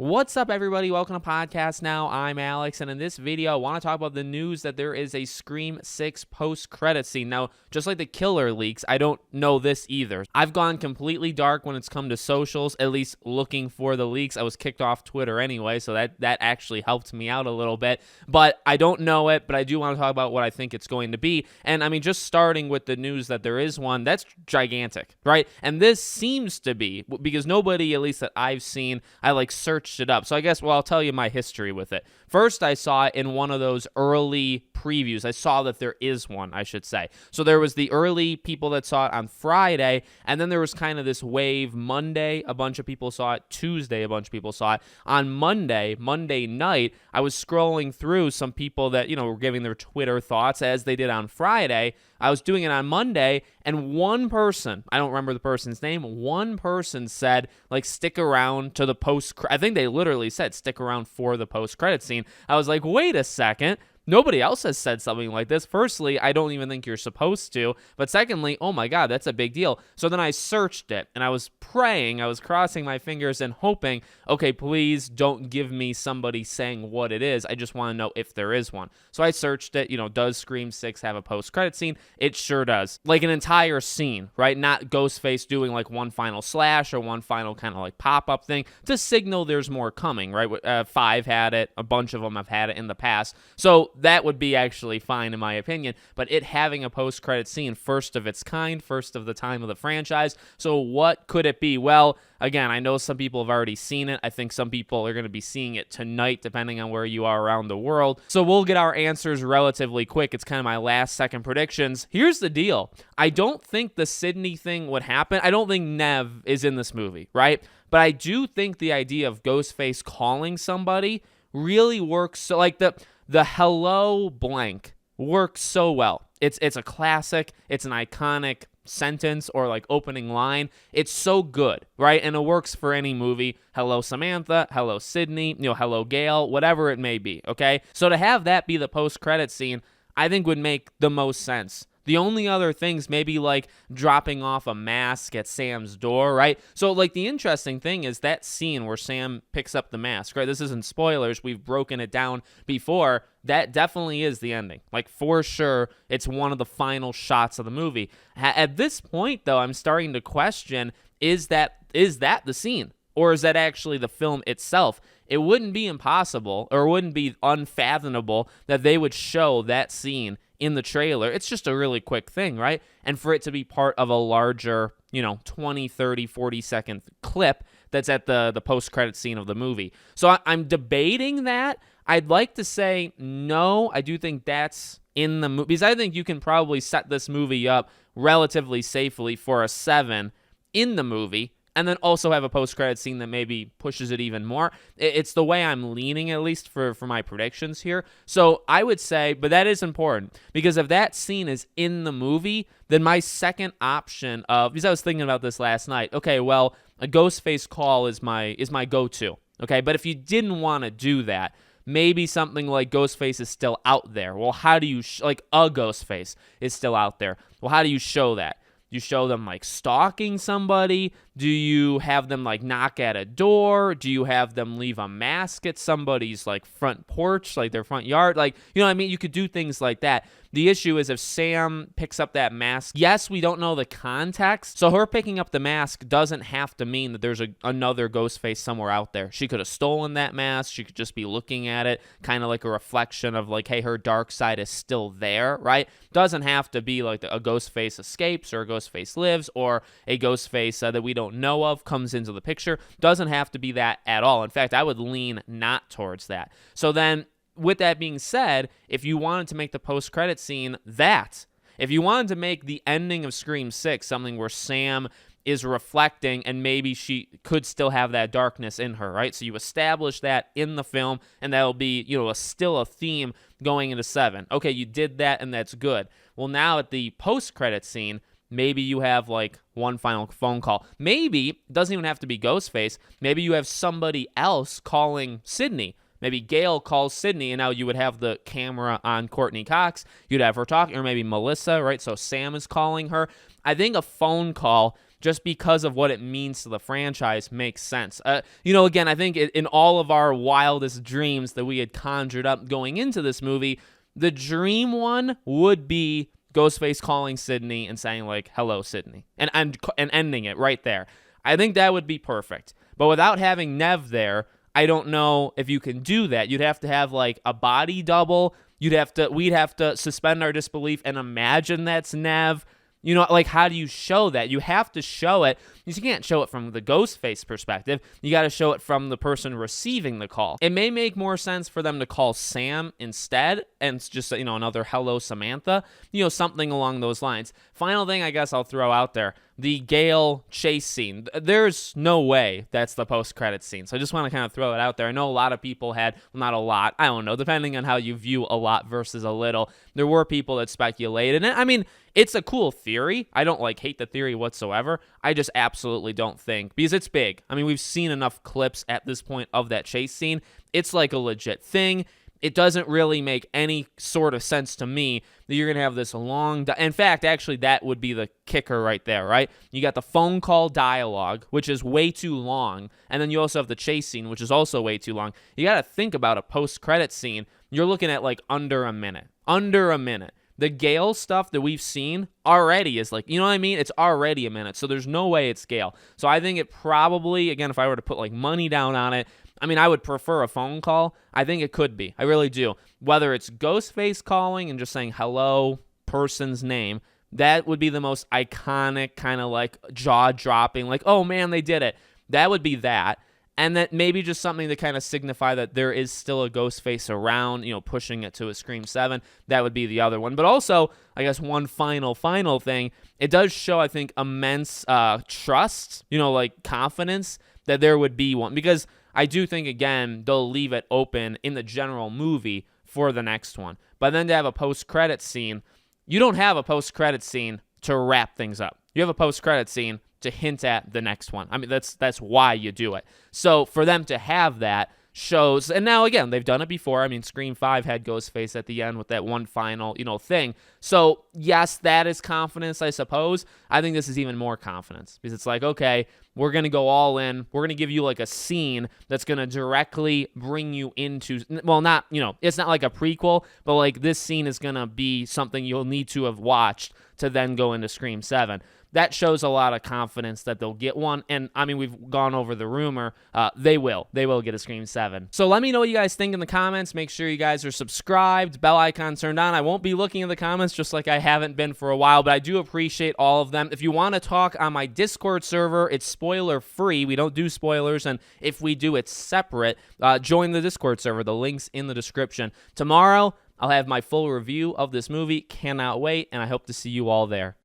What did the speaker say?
What's up, everybody? Welcome to Podcast Now. I'm Alex, and in this video, I want to talk about the news that there is a Scream 6 post-credit scene. Now, just like the killer leaks, I don't know this either. I've gone completely dark when it's come to socials, at least looking for the leaks. I was kicked off Twitter anyway, so that actually helped me out a little bit. But I don't know it, but I do want to talk about what I think it's going to be. And I mean, just starting with the news that there is one, that's gigantic, right? And this seems to be, because nobody, at least that I've seen, I searched it up. So I guess, I'll tell you my history with it. First, I saw it in one of those early previews. I saw that there is one, I should say. So there was the early people that saw it on Friday, and then there was kind of this wave Monday. A bunch of people saw it. Tuesday, a bunch of people saw it. On Monday night, I was scrolling through some people that, were giving their Twitter thoughts as they did on Friday. I was doing it on Monday, and one person, I don't remember the person's name, one person said, stick around to the I think they literally said, stick around for the post-credit scene. I was like, wait a second. Nobody else has said something like this. Firstly, I don't even think you're supposed to. But secondly, oh my God, that's a big deal. So then I searched it, and I was praying, I was crossing my fingers and hoping, okay, please don't give me somebody saying what it is. I just want to know if there is one. So I searched it, does Scream 6 have a post-credit scene? It sure does. Like an entire scene, right? Not Ghostface doing one final slash or one final kind of pop-up thing to signal there's more coming, right? 5 had it. A bunch of them have had it in the past. So that would be actually fine in my opinion, but it having a post-credit scene, first of its kind, first of the time of the franchise. So what could it be? Well, again, I know some people have already seen it. I think some people are going to be seeing it tonight, depending on where you are around the world. So we'll get our answers relatively quick. It's kind of my last second predictions. Here's the deal. I don't think the Sidney thing would happen. I don't think Nev is in this movie, right? But I do think the idea of Ghostface calling somebody really works. So the hello blank works so well. It's a classic. It's an iconic sentence or opening line. It's so good, right? And it works for any movie. Hello Samantha, hello Sidney, hello Gail, whatever it may be, okay? So to have that be the post-credit scene, I think would make the most sense. The only other things maybe dropping off a mask at Sam's door, right? So the interesting thing is that scene where Sam picks up the mask, right? This isn't spoilers. We've broken it down before. That definitely is the ending. For sure, it's one of the final shots of the movie. At this point, though, I'm starting to question, is that the scene? Or is that actually the film itself? It wouldn't be impossible or wouldn't be unfathomable that they would show that scene in the trailer. It's just a really quick thing, right? And for it to be part of a larger, 20, 30, 40-second clip that's at the post-credit scene of the movie. So I'm debating that. I'd like to say no. I do think that's in the movie, because I think you can probably set this movie up relatively safely for a 7 in the movie, and then also have a post-credit scene that maybe pushes it even more. It's the way I'm leaning, at least for my predictions here. So I would say, but that is important, because if that scene is in the movie, then my second option because I was thinking about this last night. Okay, well, a Ghostface call is my go-to. Okay, but if you didn't want to do that, maybe something like Ghostface is still out there. Well, how do you a Ghostface is still out there? Well, how do you show that? You show them stalking somebody? Do you have them knock at a door? Do you have them leave a mask at somebody's front porch, their front yard? You could do things like that. The issue is if Sam picks up that mask, yes, we don't know the context. So her picking up the mask doesn't have to mean that there's another Ghostface somewhere out there. She could have stolen that mask. She could just be looking at it, kind of like a reflection of hey, her dark side is still there, right? Doesn't have to be a Ghostface escapes or a Ghostface lives or a Ghostface that we don't know of comes into the picture. Doesn't have to be that at all. In fact, I would lean not towards that. So then, with that being said, if you wanted to make the post-credit scene if you wanted to make the ending of Scream 6 something where Sam is reflecting and maybe she could still have that darkness in her, right? So you establish that in the film, and that'll be, still a theme going into 7. Okay, you did that, and that's good. Well, now at the post-credit scene, maybe you have one final phone call. Maybe it doesn't even have to be Ghostface. Maybe you have somebody else calling Sidney. Maybe Gail calls Sidney, and now you would have the camera on Courtney Cox. You'd have her talking, or maybe Melissa, right? So Sam is calling her. I think a phone call just because of what it means to the franchise makes sense. Again, I think in all of our wildest dreams that we had conjured up going into this movie, the dream one would be Ghostface calling Sidney and saying like, "Hello, Sidney," and ending it right there. I think that would be perfect. But without having Nev there, I don't know if you can do that. You'd have to have like a body double. We'd have to suspend our disbelief and imagine that's Nev. Like, how do you show that? You have to show it. You can't show it from the Ghostface perspective. You got to show it from the person receiving the call. It may make more sense for them to call Sam instead, and it's just, another "Hello, Samantha," something along those lines. Final thing I guess I'll throw out there, the Gale chase scene. There's no way that's the post-credits scene. So I just want to kind of throw it out there. I know a lot of people had, well, not a lot, I don't know, depending on how you view a lot versus a little, there were people that speculated. And I mean, it's a cool theory. I don't hate the theory whatsoever. I just absolutely don't think, because it's big. I mean, we've seen enough clips at this point of that chase scene. It's like a legit thing. It doesn't really make any sort of sense to me that you're going to have this long... In fact, actually, that would be the kicker right there, right? You got the phone call dialogue, which is way too long, and then you also have the chase scene, which is also way too long. You got to think about a post-credit scene. You're looking at under a minute. Under a minute. The Gale stuff that we've seen already is you know what I mean? It's already a minute, so there's no way it's Gale. So I think it probably, again, if I were to put money down on it, I mean, I would prefer a phone call. I think it could be. I really do. Whether it's Ghostface calling and just saying hello, person's name, that would be the most iconic kind of jaw-dropping, oh man, they did it. That would be that. And that maybe just something to kind of signify that there is still a Ghostface around, pushing it to a Scream 7. That would be the other one. But also, I guess one final thing, it does show, I think, immense trust, confidence that there would be one. Because I do think, again, they'll leave it open in the general movie for the next one. But then to have a post-credit scene, you don't have a post-credit scene to wrap things up. You have a post-credit scene to hint at the next one. I mean, that's why you do it. So for them to have that shows, and now again, they've done it before. I mean, Scream 5 had Ghostface at the end with that one final, thing. So yes, that is confidence, I suppose. I think this is even more confidence, because it's okay, we're going to go all in. We're going to give you a scene that's going to directly bring you into, well, not, it's not like a prequel, but this scene is going to be something you'll need to have watched to then go into Scream 7. That shows a lot of confidence that they'll get one. And, I mean, we've gone over the rumor. They will. They will get a Scream 7. So let me know what you guys think in the comments. Make sure you guys are subscribed, bell icon turned on. I won't be looking at the comments just like I haven't been for a while, but I do appreciate all of them. If you want to talk on my Discord server, it's spoiler-free. We don't do spoilers, and if we do, it's separate. Join the Discord server. The link's in the description. Tomorrow, I'll have my full review of this movie. Cannot wait, and I hope to see you all there.